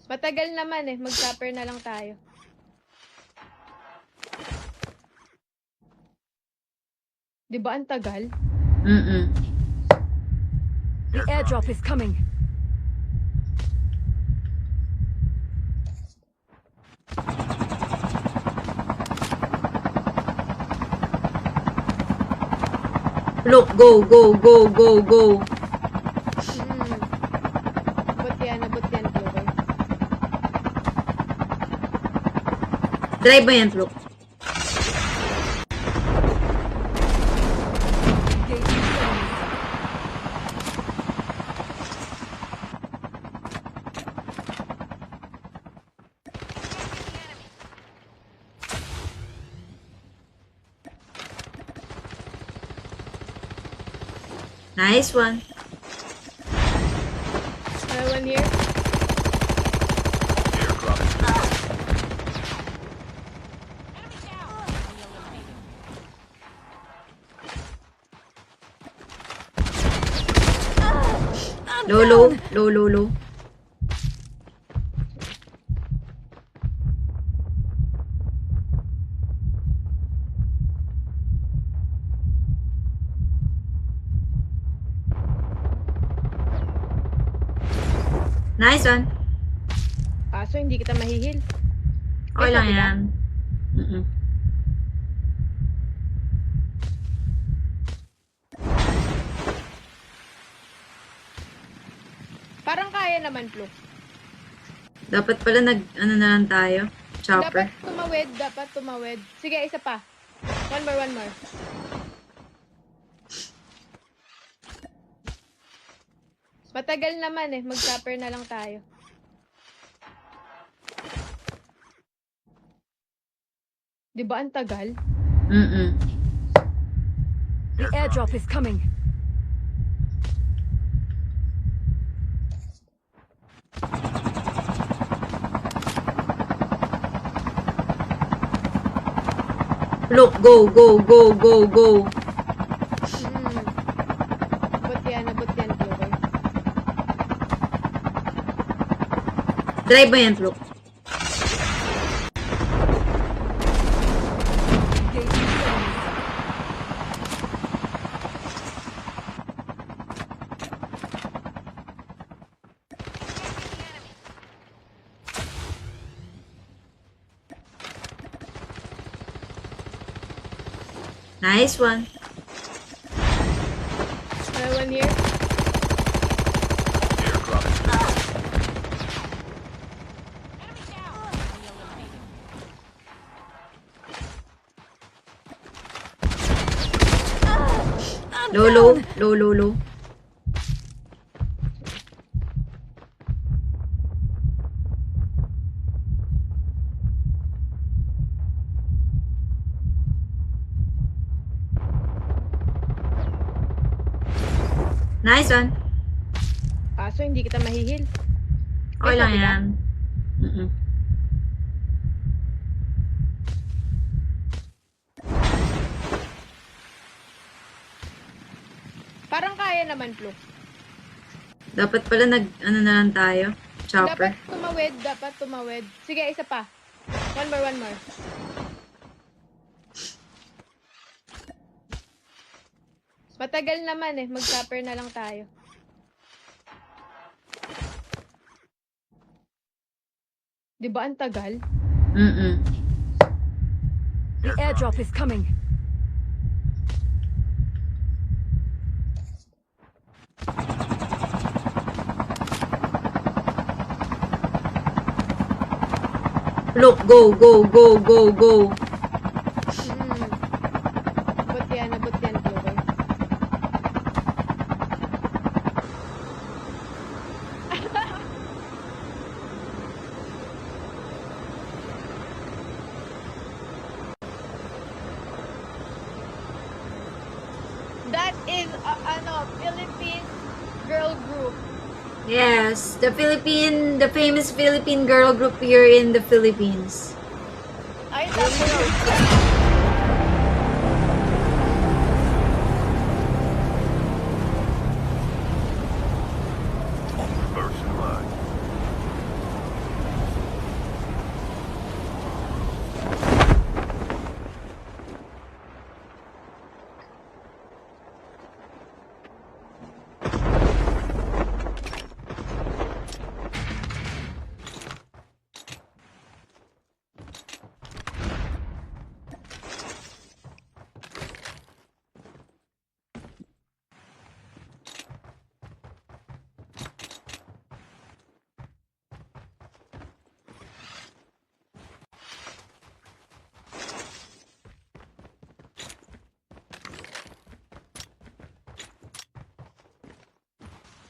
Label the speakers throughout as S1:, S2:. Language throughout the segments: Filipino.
S1: Matagal naman eh. Mag-supper na lang tayo. Di ba ang tagal?
S2: The airdrop is coming.
S3: Look, go, go, go, go, go.
S1: Abot yan, Chloe.
S3: Drive mo yan, Look. Nice one.
S1: One here.
S3: Low, low, low, low, low. Nice one.
S1: Kaso hindi kita mahihil.
S3: Okay lang
S1: sabi ka?
S3: yan.
S1: Parang kaya naman, Flo.
S3: Dapat pala ano na lang tayo. Chopper.
S1: Dapat tumawid. Sige, isa pa. One more. Matagal naman eh. Mag-supper na lang tayo. Di ba ang tagal?
S2: The airdrop is coming.
S3: Look, go, go, go, go, go.
S1: Abot yan, Chloe.
S3: Drive mo yan, Look. Nice one.
S1: One here.
S3: Low, low, low, low, low. Nice one.
S1: Kaso hindi kita mahihil.
S3: Okay lang
S1: sabi ka?
S3: yan.
S1: Parang kaya naman, Flo.
S3: Dapat pala ano na lang tayo. Chopper.
S1: Dapat tumawid. Sige, isa pa. One more. Matagal naman eh. Mag-supper na lang tayo. Di ba ang tagal?
S2: The airdrop is coming.
S3: Look, go, go, go, go, go.
S1: Abot yan, Chloe. That is Philippine girl group.
S3: Yes, the famous Philippine girl group here in the Philippines.
S1: Ay, tapos.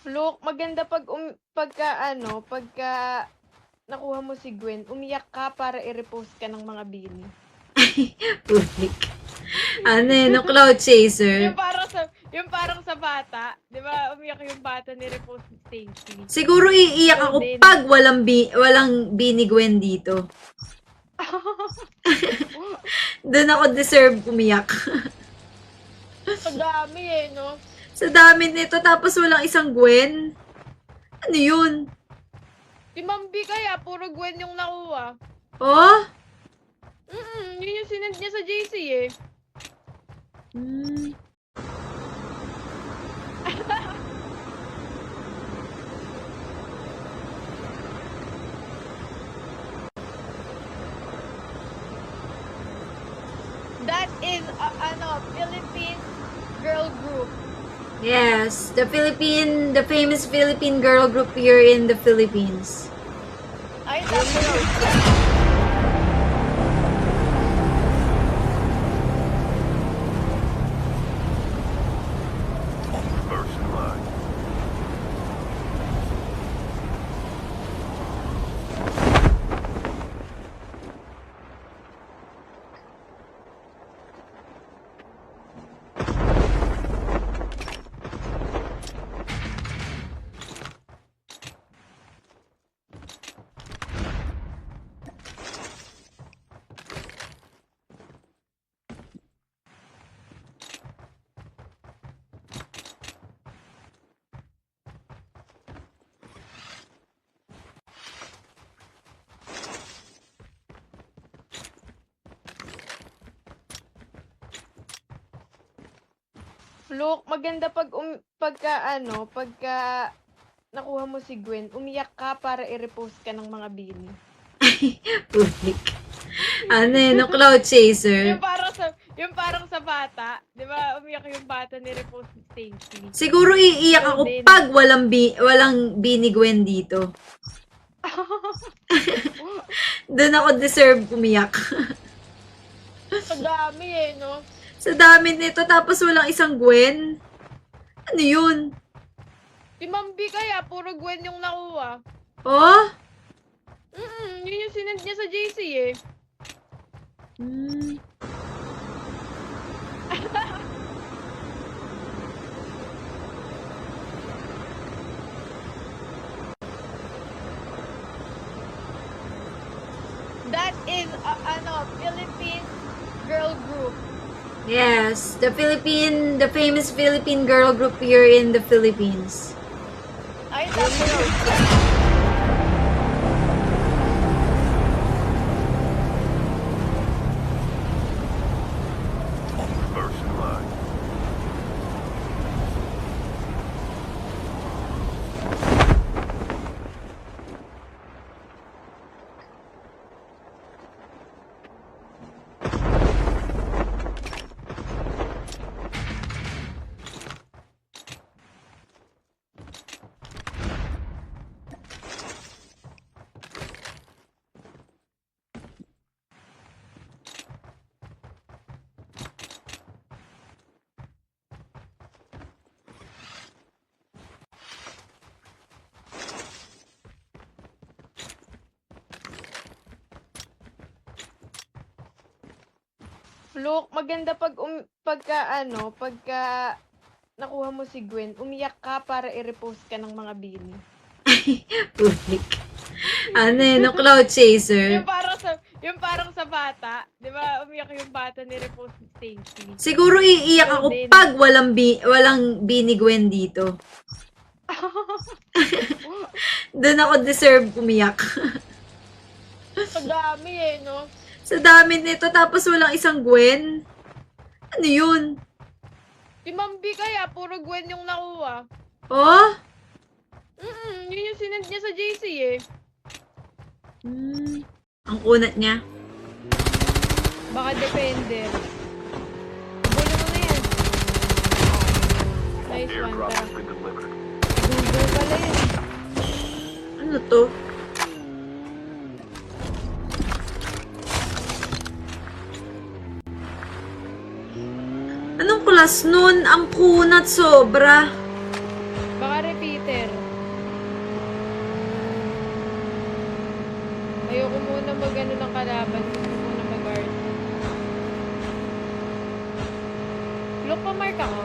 S1: Look, maganda pagka nakuha mo si Gwen, umiyak ka para i-repost ka ng mga bini.
S3: Public. Ano yun, no, Cloud Chaser.
S1: Yung parang sa bata, 'di ba? Umiyak yung bata ni repost ni Stacy.
S3: Siguro iiyak ako
S1: Din.
S3: pag walang Bini Gwen dito. Doon ako deserve umiyak.
S1: Sa dami no?
S3: Sa dami nito tapos walang isang Gwen. Ano yun?
S1: Si Mambi kaya, puro Gwen yung nakuha.
S3: Oh?
S1: Yun yung sinend niya sa JC eh.
S3: Hmm.
S1: That is, Philippine girl group.
S3: Yes, the famous Philippine girl group here in the Philippines.
S1: Ay, tapos.
S4: First blood.
S1: Look, maganda pagka nakuha mo si Gwen, umiyak ka para i-repost ka ng mga bini.
S3: Public. Ano yun, no, Cloud Chaser.
S1: Yung parang sa bata, 'di ba? Umiyak yung bata ni repost ni Stacy.
S3: Siguro iiyak ako
S1: Din.
S3: pag walang Bini Gwen dito. Doon ako deserve umiyak.
S1: Sa dami no?
S3: Sa dami nito tapos walang isang Gwen. Ano yun?
S1: Si Mambi kaya, puro Gwen yung nakuha.
S3: Oh?
S1: Yun yung sinend niya sa JC eh.
S3: Hmm.
S1: That is, Philippine girl group.
S3: Yes, the famous Philippine girl group here in the Philippines.
S1: Ay, tapos.
S4: First blood.
S1: Look, maganda pagka nakuha mo si Gwen, umiyak ka para i-repost ka ng mga bini.
S3: Public. Ano yun, no, Cloud Chaser.
S1: Yung parang sa bata, 'di ba? Umiyak yung bata ni repost ni Stacy.
S3: Siguro iiyak ako
S1: Din.
S3: pag walang Bini Gwen dito. Doon ako deserve umiyak.
S1: Sa dami no?
S3: Sa dami nito tapos walang isang Gwen. Ano yun?
S1: Si Mambi kaya, puro Gwen yung nakuha.
S3: Oh?
S1: Yun yung sinend niya sa JC eh.
S3: Hmm. Ang kunat niya.
S1: Baka defender. Bulo mo na yan. Nice one,
S4: Airdrop
S1: tara.
S4: has been delivered.
S1: Google pala yun.
S3: Ano to? Anong class nun? Ang kunat sobra.
S1: Baka repeater. Ayoko muna mag-ano ng kalaban. Gusto ko muna mag-guard. Look, pamark ako.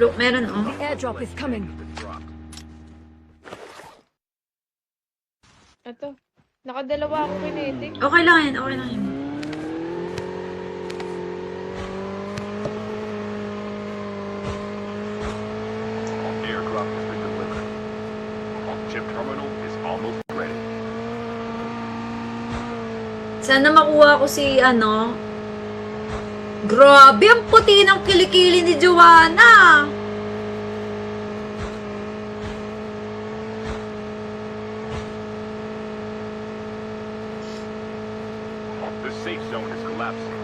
S3: Look, meron oh.
S2: The airdrop is coming.
S1: Ito. Nakadalawa ako kinetic.
S3: Okay lang yan, okay lang yan.
S4: Airdrop has been delivered. Chip terminal is almost ready.
S3: Sana makuha ko si ano. Grabe, ang puti ng kilikili ni Joanna.
S4: The safe zone is collapsing.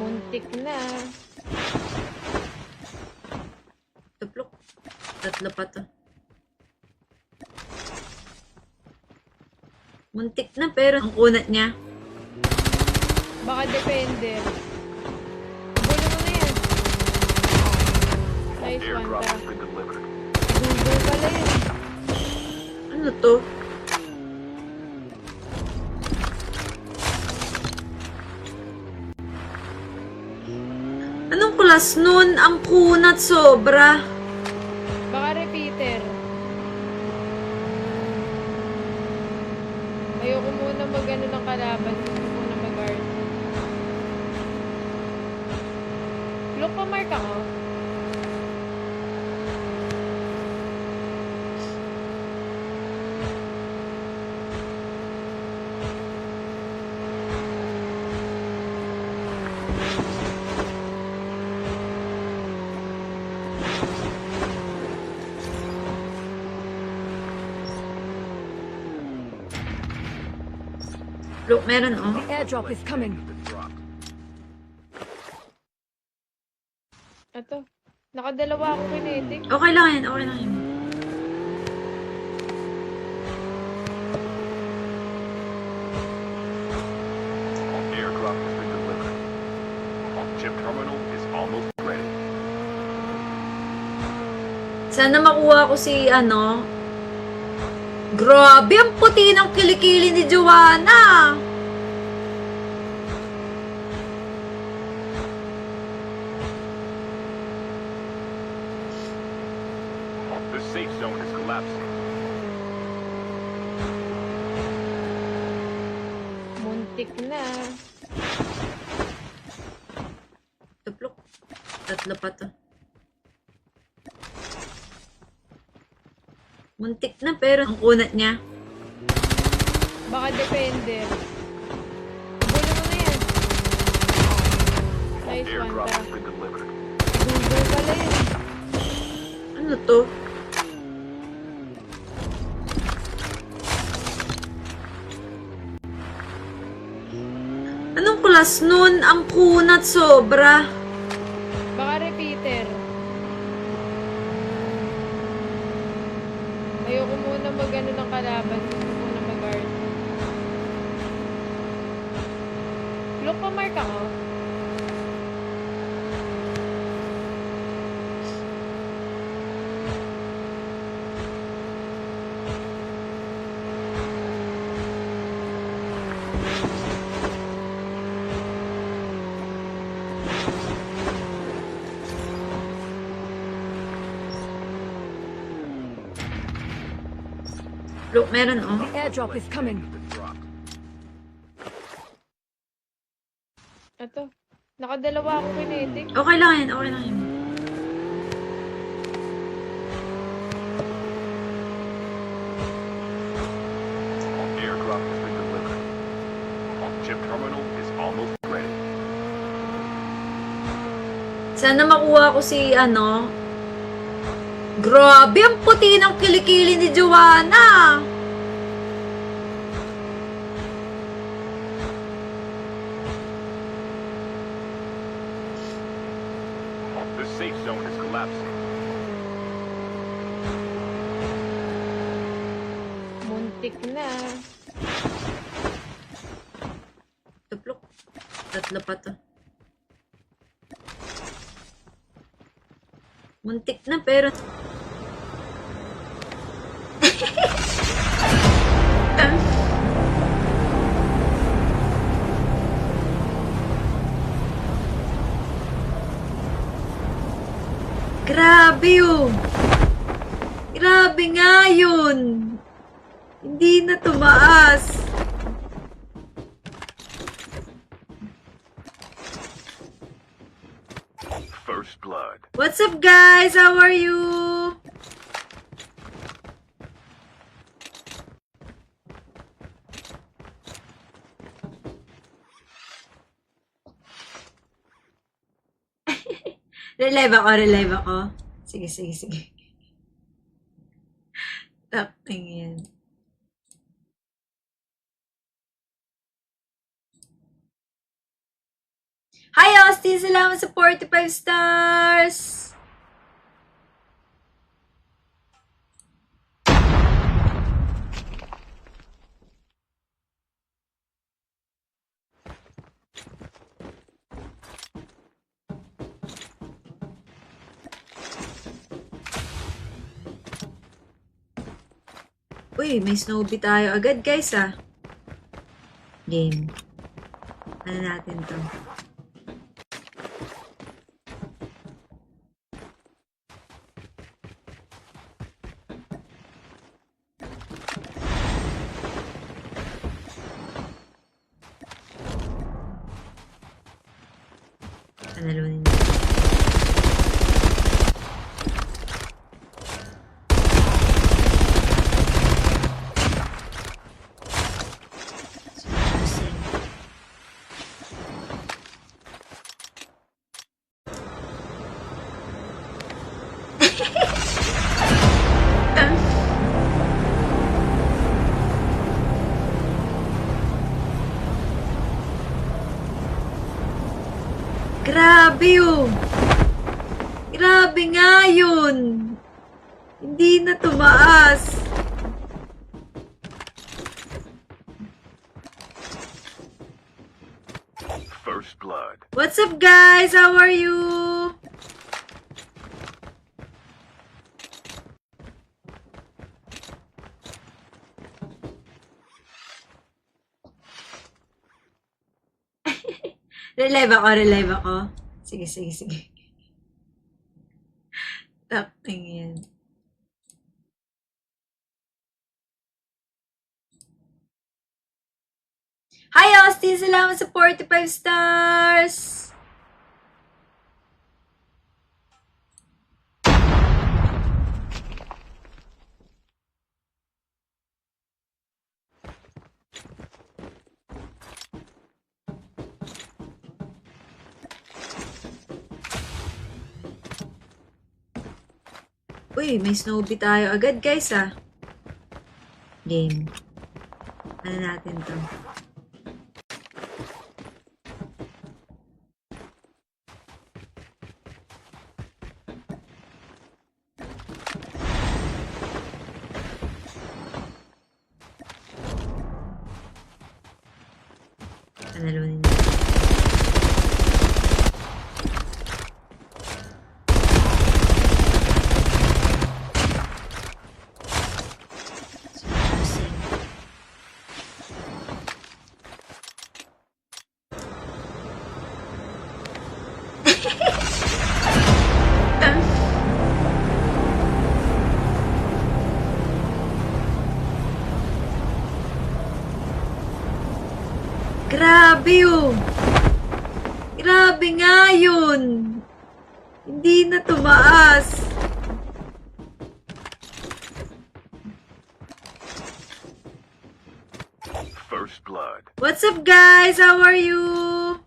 S1: Muntik na.
S3: Tuplok. Tatlo pa to. Muntik na pero ang kunat niya.
S1: Baka depende. Gulo mo na yan. Nice one
S4: Airdrop
S1: ka.
S4: has been delivered.
S1: Google pala yun.
S3: Ano to? Anong class nun? Ang kunat sobra.
S1: Baka repeater. Ayoko muna mag-ano ng kalaban. Gusto ko muna mag-guard. Look, pamark ako.
S3: Look, meron oh.
S2: The airdrop is coming.
S1: Ito. Nakadalawa ako kinetic.
S3: Okay lang yan, okay lang yan.
S4: Airdrop has been delivered. Chip terminal is almost ready.
S3: Sana makuha ko si ano. Grabe, ang puti ng kilikili ni Joanna.
S4: The safe zone is collapsing.
S1: Muntik na.
S3: Tuplok. Tatlo pa to. Muntik na pero ang kunat niya.
S1: Baka depende. Gulo mo na yan. Nice one
S4: Airdrop
S1: ka.
S4: has been delivered.
S1: Google pala yun.
S3: Ano to? Anong class nun? Ang kunat sobra.
S1: Baka repeater. Ayoko muna mag-ano ng kalaban. Gusto ko muna mag-guard. Look, pamark ako.
S3: Look, meron oh.
S2: The airdrop is coming.
S1: Ito. Nakadalawa ako kinetic.
S3: Okay lang yan, okay lang yan.
S4: Airdrop has been delivered. Chip terminal is almost ready.
S3: Sana makuha ko si ano. Grabe, ang puti ng kilikili ni Joanna.
S4: collapsing.
S1: Muntik na.
S3: Tuplok. Tatlo pa to. Muntik na pero... Grabe yun! Grabe nga yun! Hindi na tumaas.
S4: First blood.
S3: What's up, guys? How are you? Relive ako. Sige. Taping yan. Hi, Austin! Salamat sa 45 stars! Uy, may Snowbee tayo agad, guys, ah. Game. Ano natin to? Panalunin natin. Grabe yun! Grabe nga yun! Hindi na tumaas.
S4: First blood.
S3: What's up, guys? How are you? Relive ako. Sige. Taping yan. Hi, Austin! Salamat sa 45 stars! Uy, may Snowbee tayo agad, guys, ah. Game. Ano natin to? Panalunin natin. Grabe yun! Grabe nga yun! Hindi na tumaas.
S4: First blood.
S3: What's up, guys? How are you?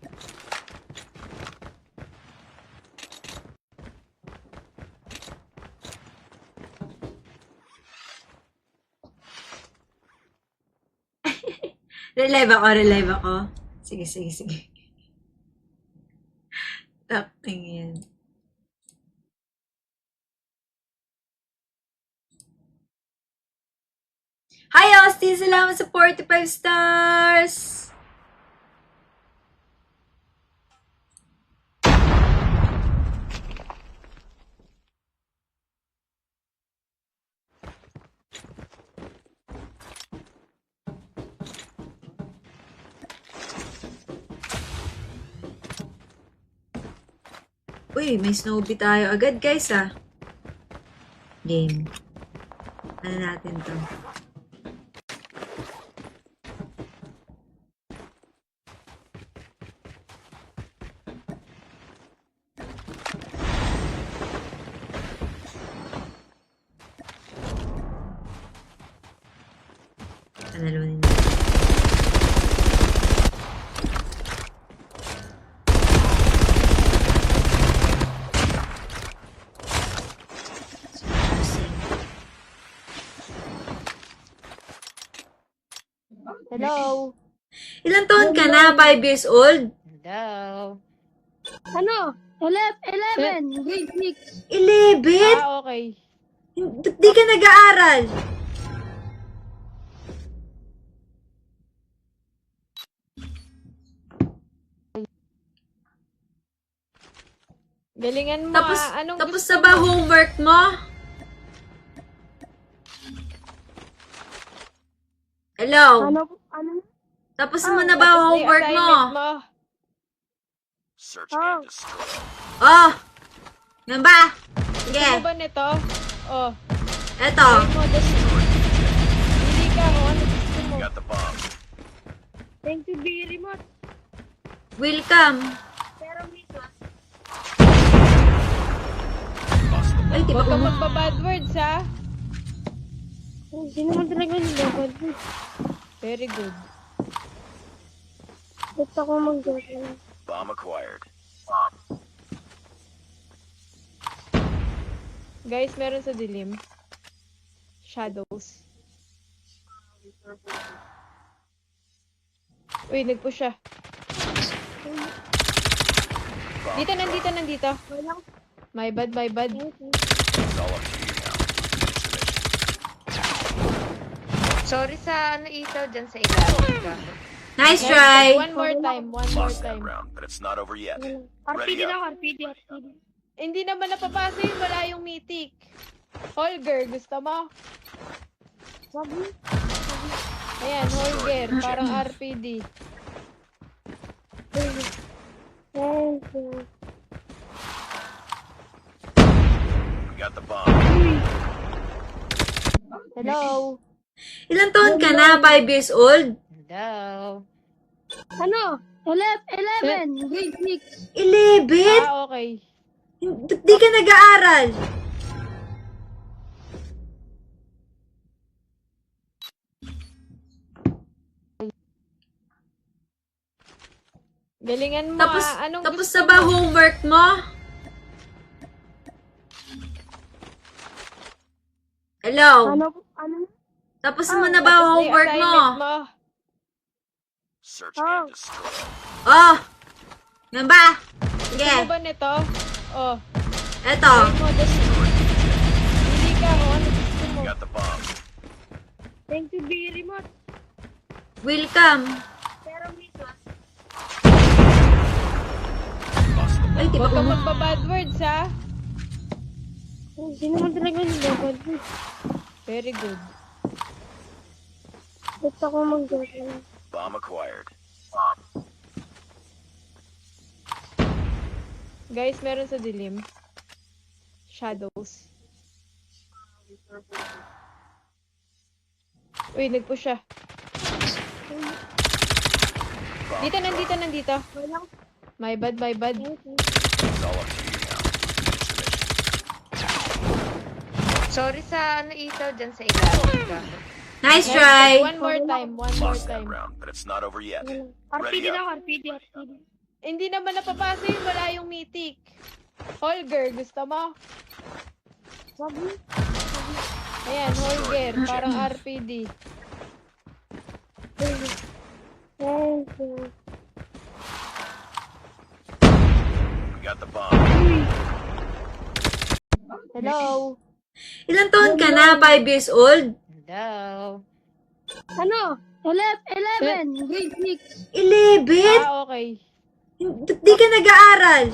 S3: Relive ako. Sige. Taping yan. Hi, Austin! Salamat sa 45 stars! Uy, may Snowy tayo agad, guys, ah. Game. Ano natin to? Panalunin natin.
S1: Hello?
S3: Ilang taon ka na? 5 years old?
S1: Hello?
S5: Ano? 11, grade 6.
S3: 11?
S1: Ah, okay.
S3: Di ka nag-aaral?
S1: Galingan mo
S3: Tapos,
S1: Anong
S3: tapos
S1: gusto
S3: na ba
S1: mo?
S3: homework mo? Hello?
S5: Ano?
S3: Tapos mo na ba
S1: Tapos na yung
S3: homework mo?
S1: assignment mo?
S4: Search
S5: Oh.
S4: and destroy.
S3: Oh! Yan ba?
S1: Gusto
S3: Sige,
S1: mo ba nito? Oh.
S3: eto.
S1: Try mo, das- Hindi ka ako. Ano gusto mo?
S4: You got the bomb.
S5: Thank you very much.
S3: Welcome.
S5: Pero Mika,
S4: Bust the
S3: Ay, di ba
S1: Huwag ka
S3: kumu...
S1: magpa-bad words, ha?
S5: hindi naman talaga nilabad.
S1: Very good.
S5: Ba't ako mag-joke?
S4: bomb acquired.
S1: Guys, meron sa dilim. Shadows. Uy, nag-push siya. Dito, nandito.
S5: Walang
S1: My bad, my bad.
S4: It's all up to you now.
S6: Sorry sa ano itaw dyan sa ilalim ka.
S3: Nice try.
S1: One more time, one more
S4: Lost that
S1: time.
S4: round, but it's not over yet.
S5: RPD
S4: Ready
S5: na
S4: up.
S5: ako, RPD.
S1: Hindi naman napapasa yun, wala yung mythic. Holger, gusto mo?
S5: Sabi,
S1: Ayan, Holger, parang RPD.
S5: thank you.
S4: We got the bomb.
S1: Hello?
S3: Ilang taon ka na? 5 years old?
S1: Hello?
S5: Ano? 11, grade 6.
S3: 11?
S1: Ah, okay.
S3: Di ka nag-aaral?
S1: Galingan mo
S3: Tapos,
S1: Anong
S3: tapos
S1: gusto
S3: na ba
S1: mo?
S3: homework mo? Hello?
S5: Ano?
S3: Tapos mo na ba
S1: Tapos na yung
S3: homework mo?
S1: assignment mo?
S4: Search
S5: Oh.
S4: and destroy.
S3: Oh! Yan ba?
S1: Gusto
S3: Sige,
S1: mo ba nito? Oh.
S3: eto.
S1: Try mo, das- Hindi ka ako. Ano gusto mo?
S4: You got the bomb.
S5: Thank you very much.
S3: Welcome.
S5: Pero Mika,
S4: Bust the
S3: Ay, di ba
S1: Huwag ka
S3: kumu...
S1: magpa-bad words, ha?
S5: hindi naman talaga nilabad.
S1: Very good.
S5: Ba't ako mag-joke?
S4: bomb acquired.
S1: Guys, meron sa dilim. Shadows. Uy, nag-push siya. Dito, nandito.
S5: Walang
S1: My bad, my bad.
S5: thank you.
S4: It's all up to you now.
S6: Sorry sa ano itaw dyan sa ilalim ka.
S3: Nice try.
S1: One more time, one more
S4: Lost that
S1: time.
S4: round, but it's not over yet.
S5: RPD
S4: Ready
S5: na
S4: up.
S5: ako, RPD.
S1: Hindi naman napapasa yun, wala yung mythic. Holger, gusto mo?
S5: Sabi,
S1: Ayan, Holger, parang RPD.
S5: thank you.
S4: We got the bomb.
S1: Hello?
S3: Ilang taon ka na? 5 years old?
S1: Hello?
S5: Ano? 11, grade 6.
S3: 11?
S1: Okay.
S3: Ba't di ka nag-aaral?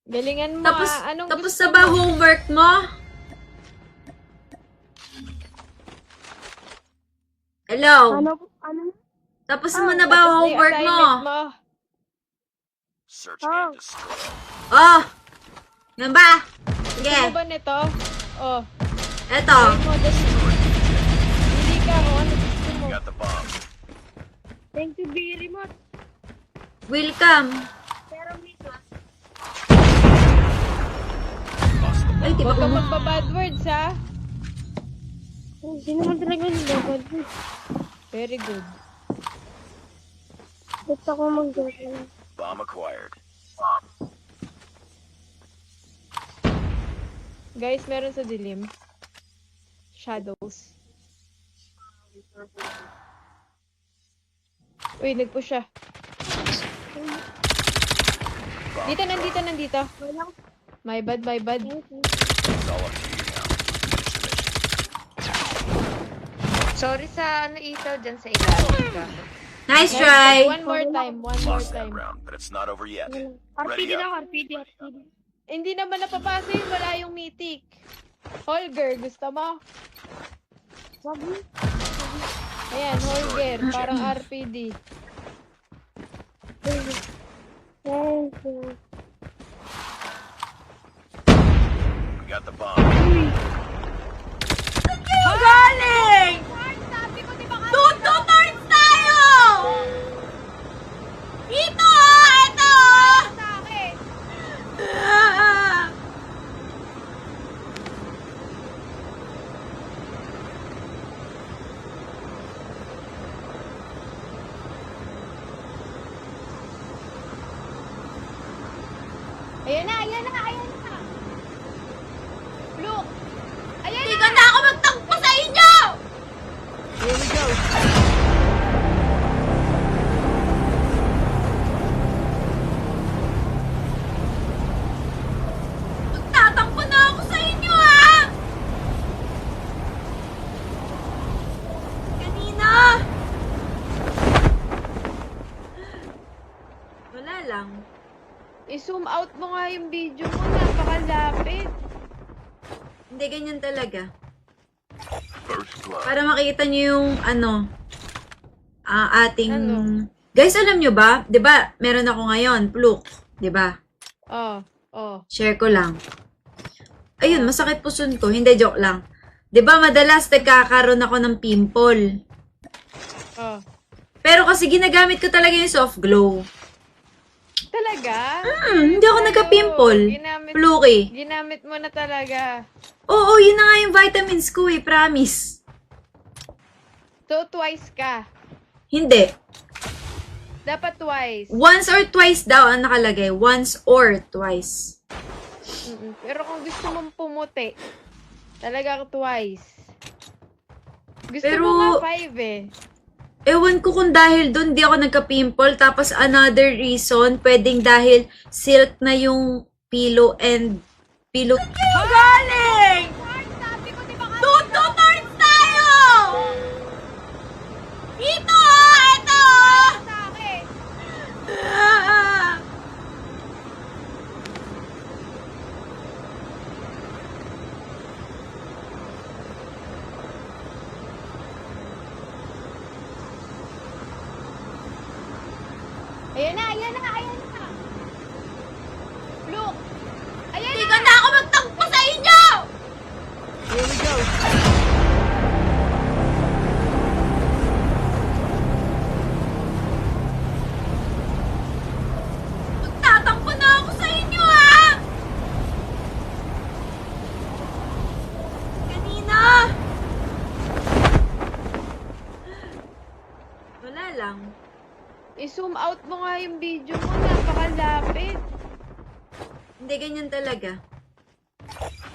S1: Galingan mo
S3: Tapos,
S1: Anong
S3: tapos
S1: gusto
S3: na ba
S1: mo?
S3: homework mo? Hello?
S5: Ano?
S3: Tapos mo na ba
S1: Tapos na yung
S3: homework mo?
S1: assignment mo?
S4: Search
S5: Oh.
S4: and destroy.
S3: Oh! Yan ba? Sige,
S1: Gusto mo ba nito? Oh.
S3: eto.
S1: Gawin mo, dali. Hindi ka mo. Ano gusto mo?
S4: We got the bomb.
S5: Thank you very much.
S3: Welcome.
S5: Pero Misa,
S4: Lost the
S3: Ay, di ba
S1: Huwag kang
S3: umu...
S1: magpa-bad words, ha?
S5: sino man talaga nilabad?
S1: Very good.
S5: Ba't ako mag-joke?
S4: bomb acquired.
S1: Guys, meron sa dilim. Shadows. Uy, nag-push siya. Dito, nandito.
S5: Walang
S1: My bad.
S4: It's all up to you now. Finish the mission.
S6: Sorry sa itaw dyan sa ilalim.
S3: Nice try.
S1: One more time.
S4: Lost that round, but it's not over yet.
S5: RPD
S4: Ready
S5: na,
S4: up.
S5: RPD.
S1: Hindi naman napapasa yun. Wala yung mythic. Holger, gusto mo?
S5: Sabi,
S1: Ayan, Holger. Parang RPD.
S5: thank you.
S4: We got the bomb.
S3: Ang galing! Tuto turns tayo! Ito! Ito! Ah!
S1: Ayan na. Look! Ayan
S3: Hindi ko na ako magtagpo sa inyo!
S1: Here we go.
S3: Magtatampo na ako sa inyo, ha! Kanina! Wala lang.
S1: I-zoom out mo nga yung video mo. Napakalapit.
S3: Hindi, ganyan talaga.
S4: First blood.
S3: Para makita nyo yung, ating...
S1: Ano?
S3: Guys, alam nyo ba? 'Di ba meron ako ngayon, Pluk. 'Di ba?
S1: Oh.
S3: Share ko lang. Ayun, masakit puson ko. Hindi, joke lang. 'Di ba madalas nagkakaroon ako ng pimple.
S1: Oh.
S3: Pero kasi ginagamit ko talaga yung soft glow.
S1: Talaga?
S3: Hindi ako nagka-pimple. Pluki.
S1: Ginamit mo na talaga.
S3: Oo, yun na nga yung vitamins ko eh, promise.
S1: So, twice ka.
S3: Hindi.
S1: Dapat twice.
S3: Once or twice daw ang nakalagay. Once or twice.
S1: Pero kung gusto mong pumuti, talaga twice. Gusto
S3: Pero-
S1: mo nga 5 eh.
S3: Ewan ko kung dahil doon di ako nagka-pimple. Tapos another reason, pwedeng dahil silk na yung pillow and pillow. Ang galing! Tuto turns tayo! Ito! Ito! Ah!
S1: Ayan na. Look! Ayan
S3: Hindi
S1: na!
S3: ko na ako magtagpo sa inyo!
S1: Here we go.
S3: Magtatampo na ako sa inyo, ha! Kanina! Wala lang.
S1: I-zoom out mo nga yung video mo. Napakalapit.
S3: Hindi, ganyan talaga.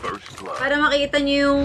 S4: First blood.
S3: Para makita nyo yung,